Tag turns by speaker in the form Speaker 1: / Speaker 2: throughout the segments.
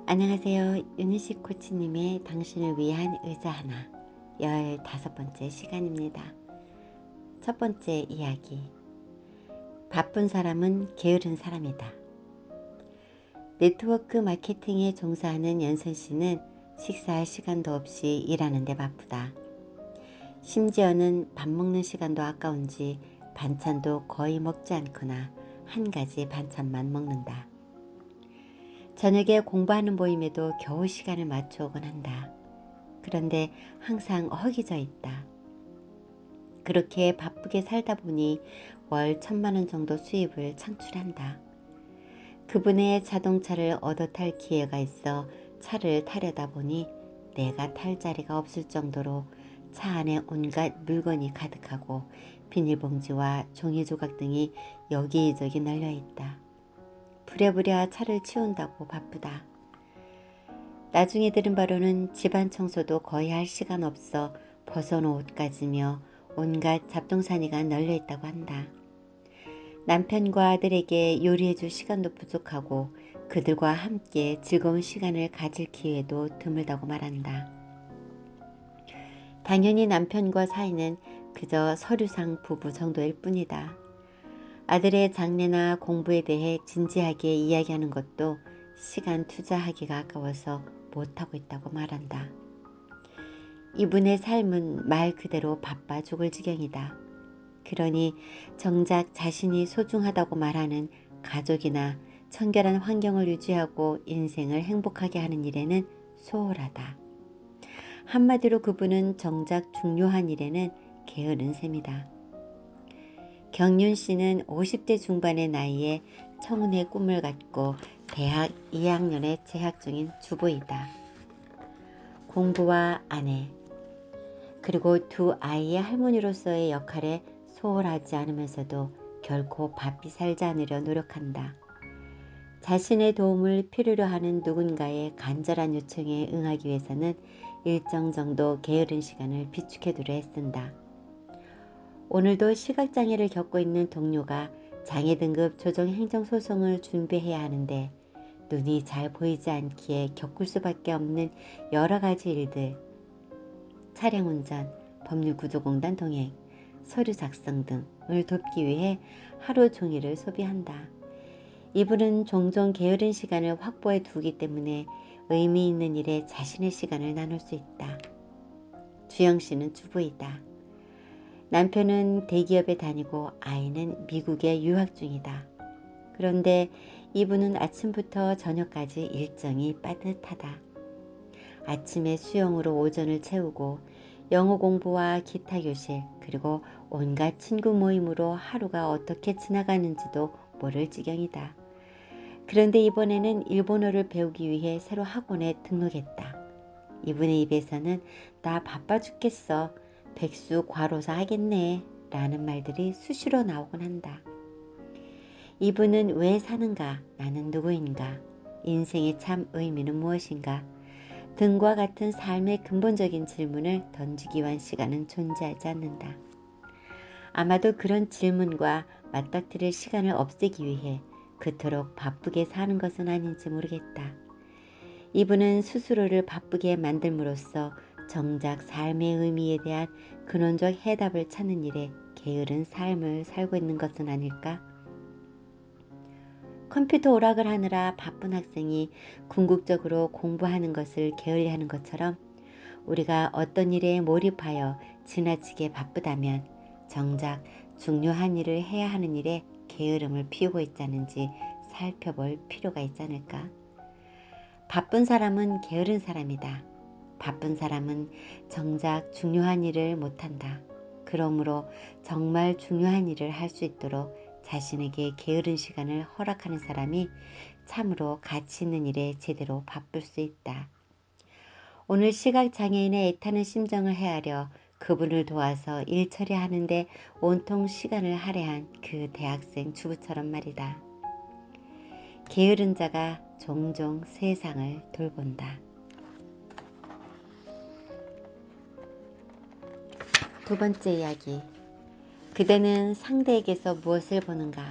Speaker 1: 안녕하세요. 윤희식 코치님의 당신을 위한 의자 하나 15번째 시간입니다. 첫 번째 이야기. 바쁜 사람은 게으른 사람이다. 네트워크 마케팅에 종사하는 연선 씨는 식사할 시간도 없이 일하는 데 바쁘다. 심지어는 밥 먹는 시간도 아까운지 반찬도 거의 먹지 않거나 한 가지 반찬만 먹는다. 저녁에 공부하는 모임에도 겨우 시간을 맞춰오곤 한다. 그런데 항상 허기져 있다. 그렇게 바쁘게 살다 보니 월 1,000만 원 정도 수입을 창출한다. 그분의 자동차를 얻어 탈 기회가 있어 차를 타려다 보니 내가 탈 자리가 없을 정도로 차 안에 온갖 물건이 가득하고 비닐봉지와 종이조각 등이 여기저기 널려있다. 부랴부랴 차를 치운다고 바쁘다. 나중에 들은 바로는 집안 청소도 거의 할 시간 없어 벗어놓은 옷까지며 온갖 잡동사니가 널려있다고 한다. 남편과 아들에게 요리해줄 시간도 부족하고 그들과 함께 즐거운 시간을 가질 기회도 드물다고 말한다. 당연히 남편과 사이는 그저 서류상 부부 정도일 뿐이다. 아들의 장래나 공부에 대해 진지하게 이야기하는 것도 시간 투자하기가 아까워서 못하고 있다고 말한다. 이분의 삶은 말 그대로 바빠 죽을 지경이다. 그러니 정작 자신이 소중하다고 말하는 가족이나 청결한 환경을 유지하고 인생을 행복하게 하는 일에는 소홀하다. 한마디로 그분은 정작 중요한 일에는 게으른 셈이다. 경윤 씨는 50대 중반의 나이에 청운의 꿈을 갖고 대학 2학년에 재학 중인 주부이다. 공부와 아내, 그리고 두 아이의 할머니로서의 역할에 소홀하지 않으면서도 결코 바삐 살지 않으려 노력한다. 자신의 도움을 필요로 하는 누군가의 간절한 요청에 응하기 위해서는 일정 정도 게으른 시간을 비축해두려 애쓴다. 오늘도 시각장애를 겪고 있는 동료가 장애 등급 조정 행정소송을 준비해야 하는데 눈이 잘 보이지 않기에 겪을 수밖에 없는 여러 가지 일들, 차량 운전, 법률구조공단 동행, 서류 작성 등을 돕기 위해 하루 종일을 소비한다. 이분은 종종 게으른 시간을 확보해 두기 때문에 의미 있는 일에 자신의 시간을 나눌 수 있다. 주영 씨는 주부이다. 남편은 대기업에 다니고 아이는 미국에 유학 중이다. 그런데 이분은 아침부터 저녁까지 일정이 빠듯하다. 아침에 수영으로 오전을 채우고 영어 공부와 기타 교실 그리고 온갖 친구 모임으로 하루가 어떻게 지나가는지도 모를 지경이다. 그런데 이번에는 일본어를 배우기 위해 새로 학원에 등록했다. 이분의 입에서는 나 바빠 죽겠어. 백수 과로사 하겠네 라는 말들이 수시로 나오곤 한다. 이분은 왜 사는가? 나는 누구인가? 인생의 참 의미는 무엇인가? 등과 같은 삶의 근본적인 질문을 던지기 위한 시간은 존재하지 않는다. 아마도 그런 질문과 맞닥뜨릴 시간을 없애기 위해 그토록 바쁘게 사는 것은 아닌지 모르겠다. 이분은 스스로를 바쁘게 만들므로써 정작 삶의 의미에 대한 근원적 해답을 찾는 일에 게으른 삶을 살고 있는 것은 아닐까? 컴퓨터 오락을 하느라 바쁜 학생이 궁극적으로 공부하는 것을 게을리하는 것처럼 우리가 어떤 일에 몰입하여 지나치게 바쁘다면 정작 중요한 일을 해야 하는 일에 게으름을 피우고 있자는지 살펴볼 필요가 있지 않을까? 바쁜 사람은 게으른 사람이다. 바쁜 사람은 정작 중요한 일을 못한다. 그러므로 정말 중요한 일을 할 수 있도록 자신에게 게으른 시간을 허락하는 사람이 참으로 가치 있는 일에 제대로 바쁠 수 있다. 오늘 시각장애인의 애타는 심정을 헤아려 그분을 도와서 일 처리하는데 온통 시간을 할애한 그 대학생 주부처럼 말이다. 게으른 자가 종종 세상을 돌본다. 두 번째 이야기. 그대는 상대에게서 무엇을 보는가?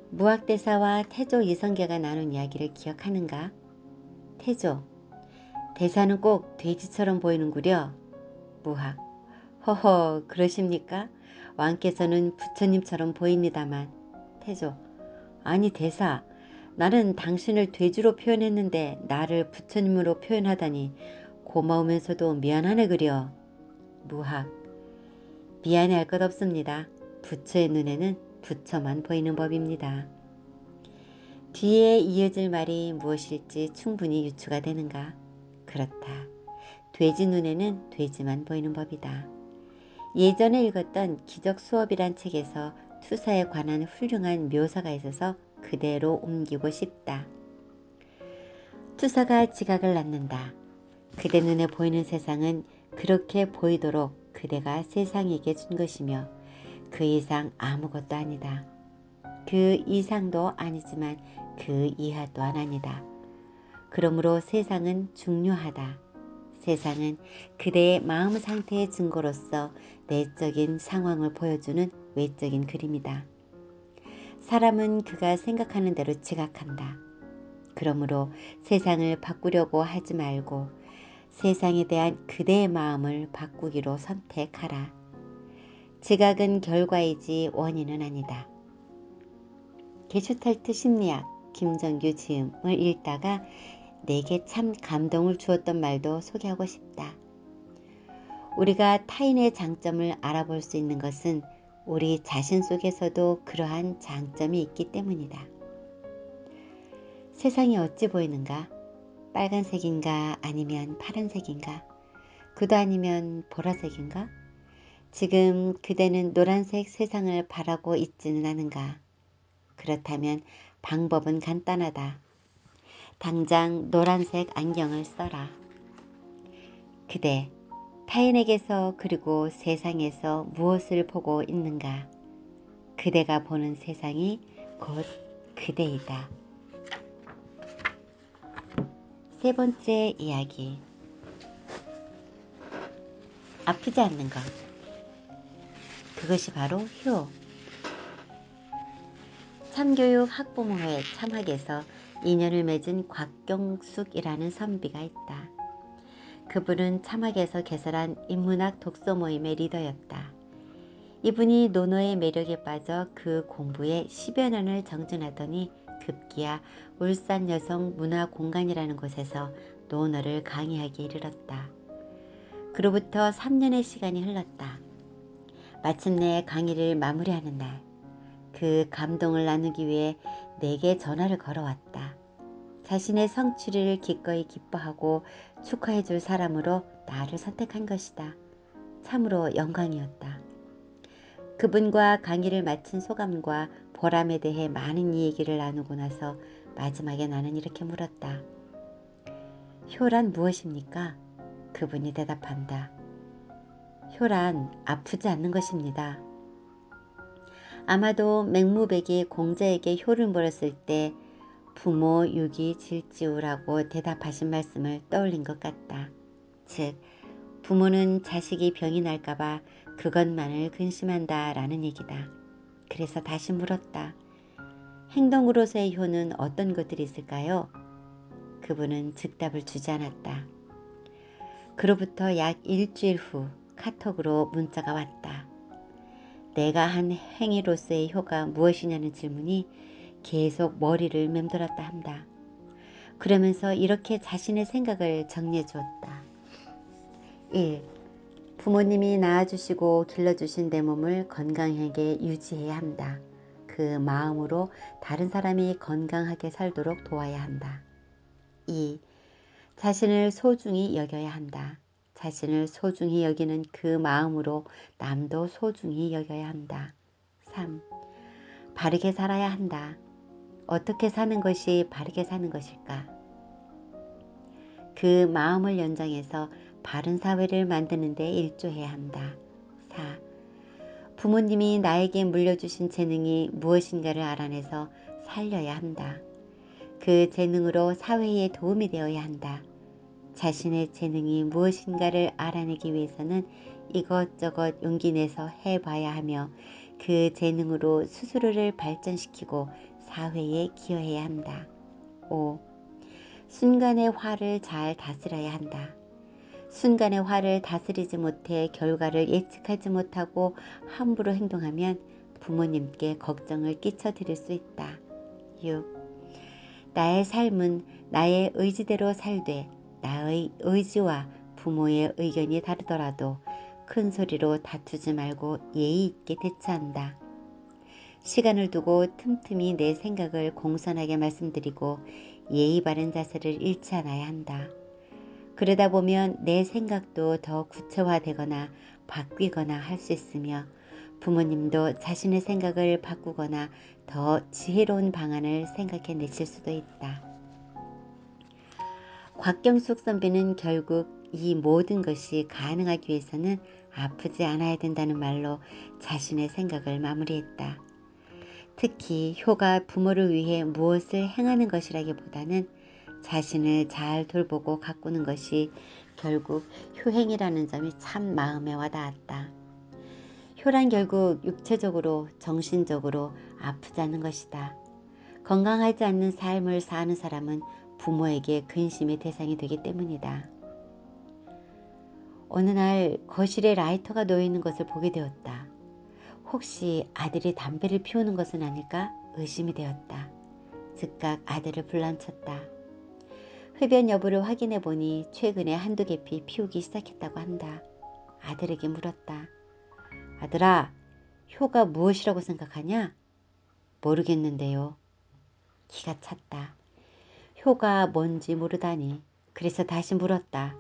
Speaker 1: 무학대사와 태조 이성계가 나눈 이야기를 기억하는가? 태조. 대사는 꼭 돼지처럼 보이는구려. 무학. 허허, 그러십니까? 왕께서는 부처님처럼 보입니다만. 태조. 아니 대사, 나는 당신을 돼지로 표현했는데 나를 부처님으로 표현하다니 고마우면서도 미안하네 그려. 무학. 미안해할 것 없습니다. 부처의 눈에는 부처만 보이는 법입니다. 뒤에 이어질 말이 무엇일지 충분히 유추가 되는가? 그렇다. 돼지 눈에는 돼지만 보이는 법이다. 예전에 읽었던 기적 수업이란 책에서 투사에 관한 훌륭한 묘사가 있어서 그대로 옮기고 싶다. 투사가 지각을 낳는다. 그대 눈에 보이는 세상은 그렇게 보이도록 그대가 세상에게 준 것이며 그 이상 아무것도 아니다. 그 이상도 아니지만 그 이하 또한 아니다. 그러므로 세상은 중요하다. 세상은 그대의 마음 상태의 증거로서 내적인 상황을 보여주는 외적인 그림이다. 사람은 그가 생각하는 대로 지각한다. 그러므로 세상을 바꾸려고 하지 말고 세상에 대한 그대의 마음을 바꾸기로 선택하라. 지각은 결과이지 원인은 아니다. 게슈탈트 심리학 김정규 지음을 읽다가 내게 참 감동을 주었던 말도 소개하고 싶다. 우리가 타인의 장점을 알아볼 수 있는 것은 우리 자신 속에서도 그러한 장점이 있기 때문이다. 세상이 어찌 보이는가? 빨간색인가 아니면 파란색인가? 그도 아니면 보라색인가? 지금 그대는 노란색 세상을 바라고 있지는 않은가? 그렇다면 방법은 간단하다. 당장 노란색 안경을 써라. 그대, 타인에게서 그리고 세상에서 무엇을 보고 있는가? 그대가 보는 세상이 곧 그대이다. 세 번째 이야기. 아프지 않는 것. 그것이 바로 효. 참교육 학부모회 참학에서 인연을 맺은 곽경숙이라는 선비가 있다. 그분은 참학에서 개설한 인문학 독서 모임의 리더였다. 이분이 논어의 매력에 빠져 그 공부에 10여 년을 정진하더니 급기야 울산 여성 문화공간이라는 곳에서 논어를 강의하기에 이르렀다. 그로부터 3년의 시간이 흘렀다. 마침내 강의를 마무리하는 날, 그 감동을 나누기 위해 내게 전화를 걸어왔다. 자신의 성취를 기꺼이 기뻐하고 축하해 줄 사람으로 나를 선택한 것이다. 참으로 영광이었다. 그분과 강의를 마친 소감과 보람에 대해 많은 이야기를 나누고 나서 마지막에 나는 이렇게 물었다. 효란 무엇입니까? 그분이 대답한다. 효란 아프지 않는 것입니다. 아마도 맹무백이 공자에게 효를 물었을 때 부모 유기 질지우라고 대답하신 말씀을 떠올린 것 같다. 즉 부모는 자식이 병이 날까봐 그것만을 근심한다 라는 얘기다. 그래서 다시 물었다. 행동으로서의 효는 어떤 것들이 있을까요? 그분은 즉답을 주지 않았다. 그로부터 약 일주일 후 카톡으로 문자가 왔다. 내가 한 행위로서의 효가 무엇이냐는 질문이 계속 머리를 맴돌았다 한다. 그러면서 이렇게 자신의 생각을 정리해 주었다. 1. 부모님이 낳아주시고 길러주신 내 몸을 건강하게 유지해야 한다. 그 마음으로 다른 사람이 건강하게 살도록 도와야 한다. 2. 자신을 소중히 여겨야 한다. 자신을 소중히 여기는 그 마음으로 남도 소중히 여겨야 한다. 3. 바르게 살아야 한다. 어떻게 사는 것이 바르게 사는 것일까? 그 마음을 연장해서 바른 사회를 만드는 데 일조해야 한다. 4. 부모님이 나에게 물려주신 재능이 무엇인가를 알아내서 살려야 한다. 그 재능으로 사회에 도움이 되어야 한다. 자신의 재능이 무엇인가를 알아내기 위해서는 이것저것 용기 내서 해봐야 하며 그 재능으로 스스로를 발전시키고 사회에 기여해야 한다. 5. 순간의 화를 잘 다스려야 한다. 순간의 화를 다스리지 못해 결과를 예측하지 못하고 함부로 행동하면 부모님께 걱정을 끼쳐 드릴 수 있다. 6. 나의 삶은 나의 의지대로 살되 나의 의지와 부모의 의견이 다르더라도 큰 소리로 다투지 말고 예의 있게 대처한다. 시간을 두고 틈틈이 내 생각을 공손하게 말씀드리고 예의 바른 자세를 잃지 않아야 한다. 그러다 보면 내 생각도 더 구체화되거나 바뀌거나 할 수 있으며 부모님도 자신의 생각을 바꾸거나 더 지혜로운 방안을 생각해 내실 수도 있다. 곽경숙 선배는 결국 이 모든 것이 가능하기 위해서는 아프지 않아야 된다는 말로 자신의 생각을 마무리했다. 특히 효가 부모를 위해 무엇을 행하는 것이라기보다는 자신을 잘 돌보고 가꾸는 것이 결국 효행이라는 점이 참 마음에 와닿았다. 효란 결국 육체적으로 정신적으로 아프지 않는 것이다. 건강하지 않는 삶을 사는 사람은 부모에게 근심의 대상이 되기 때문이다. 어느 날 거실에 라이터가 놓여있는 것을 보게 되었다. 혹시 아들이 담배를 피우는 것은 아닐까 의심이 되었다. 즉각 아들을 불러앉혔다. 흡연 여부를 확인해 보니 최근에 한두 개피 피우기 시작했다고 한다. 아들에게 물었다. 아들아, 효가 무엇이라고 생각하냐? 모르겠는데요. 기가 찼다. 효가 뭔지 모르다니. 그래서 다시 물었다.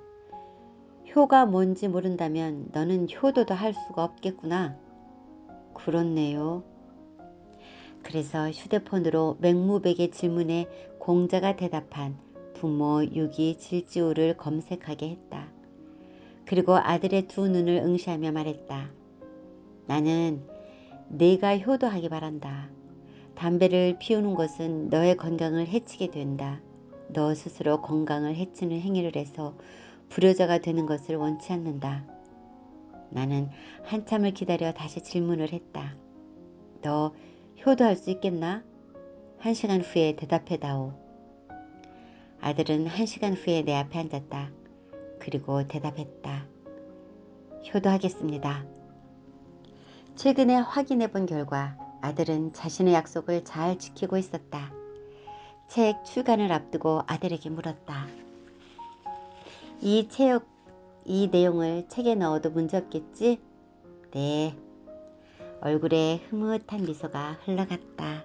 Speaker 1: 효가 뭔지 모른다면 너는 효도도 할 수가 없겠구나. 그렇네요. 그래서 휴대폰으로 맹무백의 질문에 공자가 대답한 부모 유기 질지우를 검색하게 했다. 그리고 아들의 두 눈을 응시하며 말했다. 나는 네가 효도하기 바란다. 담배를 피우는 것은 너의 건강을 해치게 된다. 너 스스로 건강을 해치는 행위를 해서 불효자가 되는 것을 원치 않는다. 나는 한참을 기다려 다시 질문을 했다. 너 효도할 수 있겠나? 1시간 후에 대답해다오. 아들은 1시간 후에 내 앞에 앉았다. 그리고 대답했다. 효도하겠습니다. 최근에 확인해 본 결과 아들은 자신의 약속을 잘 지키고 있었다. 책 출간을 앞두고 아들에게 물었다. 이 내용을 책에 넣어도 문제없겠지? 네. 얼굴에 흐뭇한 미소가 흘러갔다.